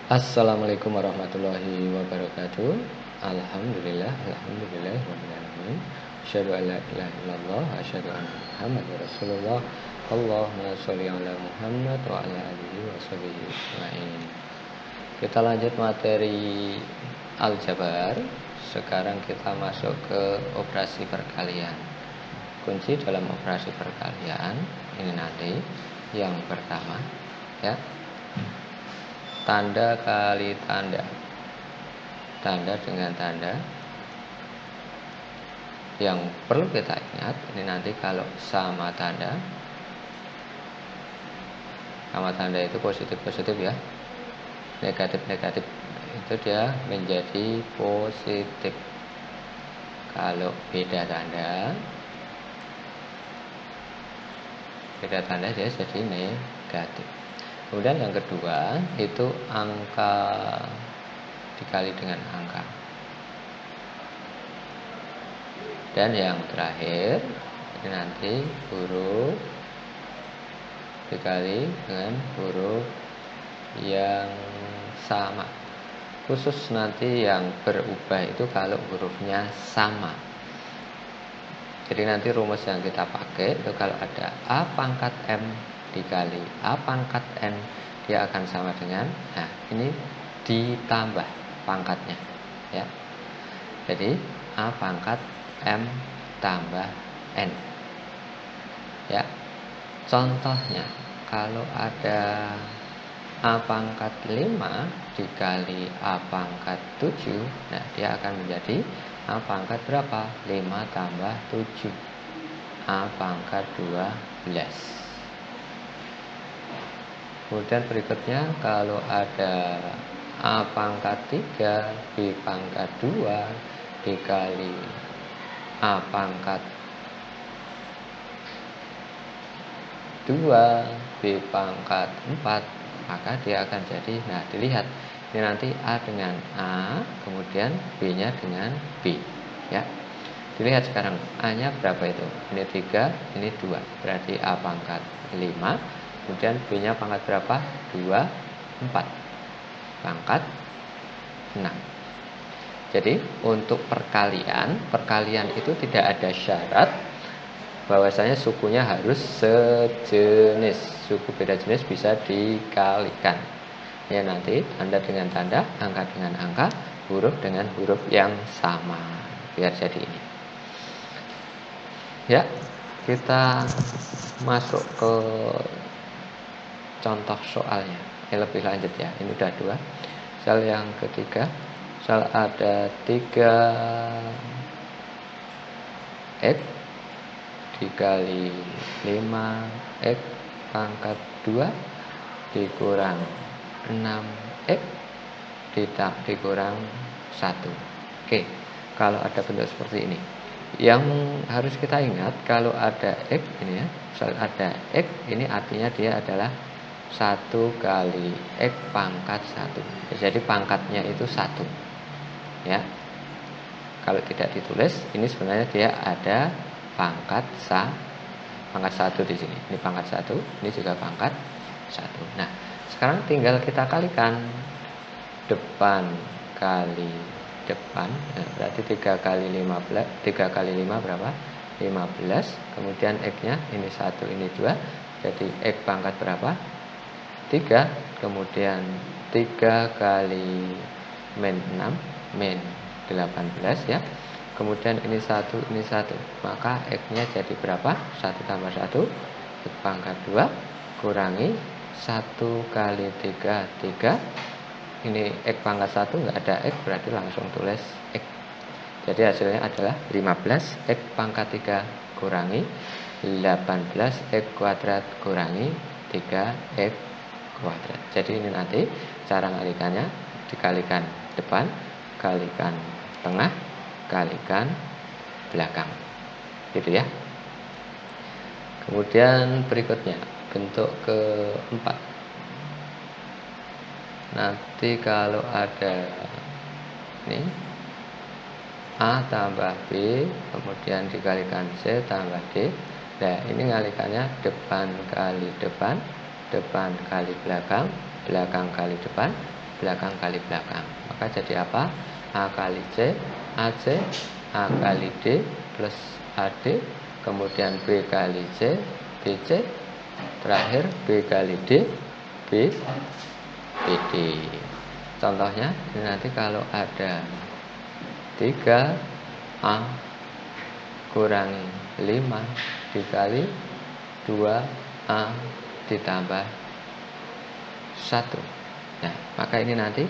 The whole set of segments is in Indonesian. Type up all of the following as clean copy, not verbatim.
Assalamualaikum warahmatullahi wabarakatuh. Alhamdulillah rabbil alamin. Asyhadu an la ilaha illallah wa asyhadu anna Muhammadar Rasulullah. Allahumma sholli ala Muhammad wa ala alihi wa sahbihi ajmain. Kita lanjut materi aljabar. Sekarang kita masuk ke operasi perkalian. Kunci dalam operasi perkalian ini nanti yang pertama, ya. Tanda kali tanda, tanda dengan tanda. Yang perlu kita ingat ini nanti kalau sama tanda itu positif ya, negatif itu dia menjadi positif. Kalau beda tanda dia jadi negatif. Kemudian yang kedua itu angka dikali dengan angka. Dan yang terakhir ini nanti huruf dikali dengan huruf yang sama. Khusus nanti yang berubah itu kalau hurufnya sama. Jadi nanti rumus yang kita pakai itu kalau ada A pangkat M dikali A pangkat N, dia akan sama dengan, nah ini ditambah pangkatnya, ya. Jadi A pangkat M tambah N, ya. Contohnya kalau ada A pangkat 5 dikali A pangkat 7, nah dia akan menjadi A pangkat berapa? 5 tambah 7, A pangkat 12. Kemudian berikutnya kalau ada A pangkat 3 B pangkat 2 dikali A pangkat 2 B pangkat 4, maka dia akan jadi, nah dilihat ini nanti A dengan A, kemudian B nya dengan B, ya. Dilihat sekarang A nya berapa itu, ini 3, ini 2, berarti A pangkat 5. Kemudian B nya pangkat berapa? 2, 4, pangkat 6. Jadi untuk perkalian itu tidak ada syarat bahwasanya sukunya harus sejenis. Suku beda jenis bisa dikalikan. Ya nanti tanda dengan tanda, angka dengan angka, huruf dengan huruf yang sama. Biar jadi ini. Ya, kita masuk ke contoh soalnya. Ini lebih lanjut ya. Ini udah 2. Soal yang ketiga. Soal ada 3x dikali 5x pangkat 2 dikurang 6x dikurang 1. Oke, kalau ada bentuk seperti ini, yang harus kita ingat kalau ada x ini ya, misal ada x ini artinya dia adalah 1 kali x pangkat 1. Jadi pangkatnya itu 1, ya. Kalau tidak ditulis, ini sebenarnya dia ada pangkat 1 di sini. Ini pangkat 1, ini juga pangkat 1. Nah, sekarang tinggal kita kalikan depan kali depan. Nah, berarti 3 kali 5 berapa? 15. Kemudian x-nya ini 1, ini 2. Jadi x pangkat berapa? 3. Kemudian 3 kali min 6 min 18 ya. Kemudian ini 1, ini 1. Maka x-nya jadi berapa? 1 tambah 1 x pangkat 2 kurangi 1 kali 3 3. Ini x pangkat 1 enggak ada x, berarti langsung tulis x. Jadi hasilnya adalah 15 x pangkat 3 kurangi 18 x kuadrat kurangi 3x kuadrat. Jadi ini nanti cara ngalikannya dikalikan depan, kalikan tengah, kalikan belakang, gitu ya. Kemudian berikutnya bentuk keempat. Nanti kalau ada ini A tambah B kemudian dikalikan C tambah D. Nah ini ngalikannya depan kali depan, depan kali belakang, belakang kali depan, belakang kali belakang. Maka jadi apa? A kali C, AC, A kali D plus AD, kemudian B kali C, BC, terakhir B kali D, B, BD. Contohnya ini nanti kalau ada 3A kurangi 5 dikali 2A ditambah 1. Nah, maka ini nanti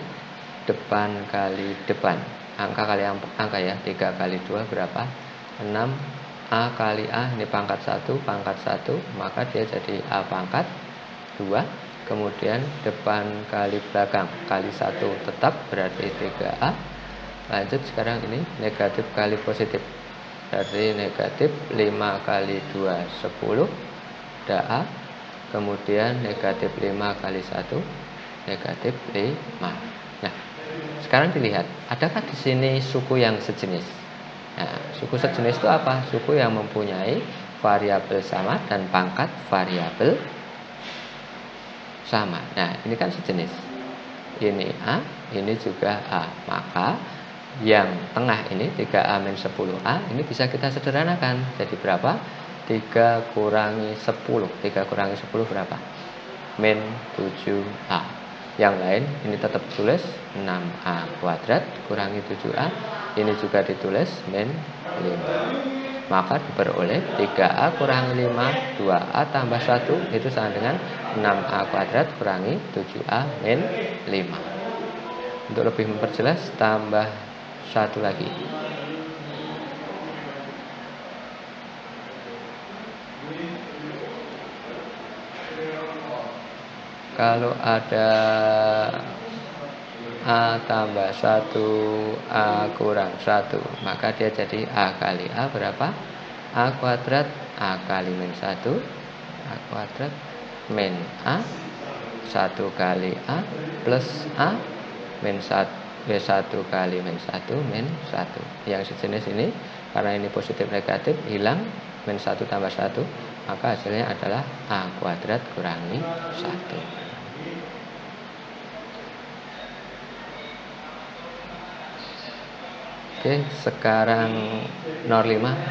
depan kali depan, angka kali angka ya, 3 kali 2 berapa? 6A kali A, ini pangkat 1, maka dia jadi A pangkat 2. Kemudian depan kali belakang, kali 1 tetap berarti 3A. Lanjut sekarang ini negatif kali positif, berarti negatif 5 kali 2 10 DA. Kemudian negatif 5 kali 1 negatif 5. Nah, sekarang dilihat, adakah di sini suku yang sejenis? Nah, suku sejenis itu apa? Suku yang mempunyai variabel sama dan pangkat variabel sama. Nah, ini kan sejenis. Ini A, ini juga A. Maka yang tengah ini 3A min 10A ini bisa kita sederhanakan. Jadi berapa? 3 kurangi 10. 3 kurangi 10 berapa? Min 7A. Yang lain ini tetap tulis 6A kuadrat kurangi 7A. Ini juga ditulis min 5. Maka diperoleh 3A kurangi 5, 2A tambah 1 itu sama dengan 6A kuadrat kurangi 7A min 5. Untuk lebih memperjelas, tambah 1 lagi. Kalau ada A tambah 1, A kurang 1, maka dia jadi A kali A berapa? A kuadrat, A kali min 1, A kuadrat, min A, 1 kali A, plus A, min 1, B1 kali min 1, min 1. Yang sejenis ini, karena ini positif negatif, hilang, min 1 tambah 1, maka hasilnya adalah A kuadrat kurangi 1. Oke, sekarang 05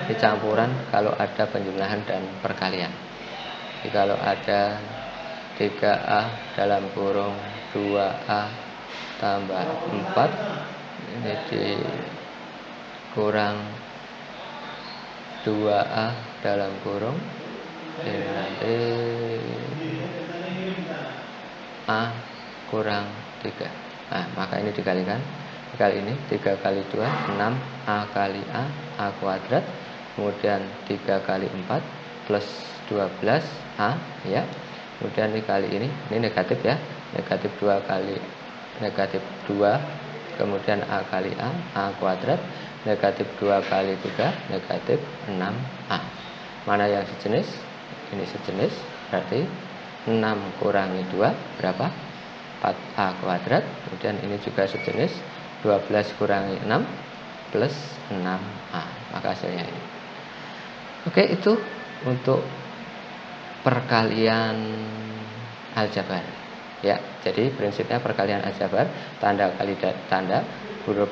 dicampuran kalau ada penjumlahan dan perkalian. Jadi kalau ada 3A dalam kurung 2A tambah 4 ini dikurang 2A dalam kurung ini nanti A kurang 3. Nah, maka ini dikalikan. Kali ini 3 kali 2 6A kali A kuadrat. Kemudian 3 kali 4 plus 12A ya. Kemudian dikali ini negatif ya. Negatif 2 kali negatif 2. Kemudian A kali A kuadrat. Negatif 2 kali 3 negatif 6A. Mana yang sejenis? Ini sejenis, berarti 6 kurangi 2 berapa? 4A kuadrat. Kemudian ini juga sejenis, 12 kurangi 6 plus 6A. Maka hasilnya ini. Oke, itu untuk perkalian aljabar. Ya, jadi prinsipnya perkalian aljabar, tanda kali tanda, huruf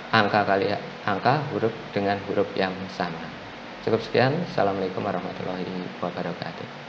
angka kali angka, huruf dengan huruf yang sama. Cukup sekian. Assalamualaikum warahmatullahi wabarakatuh.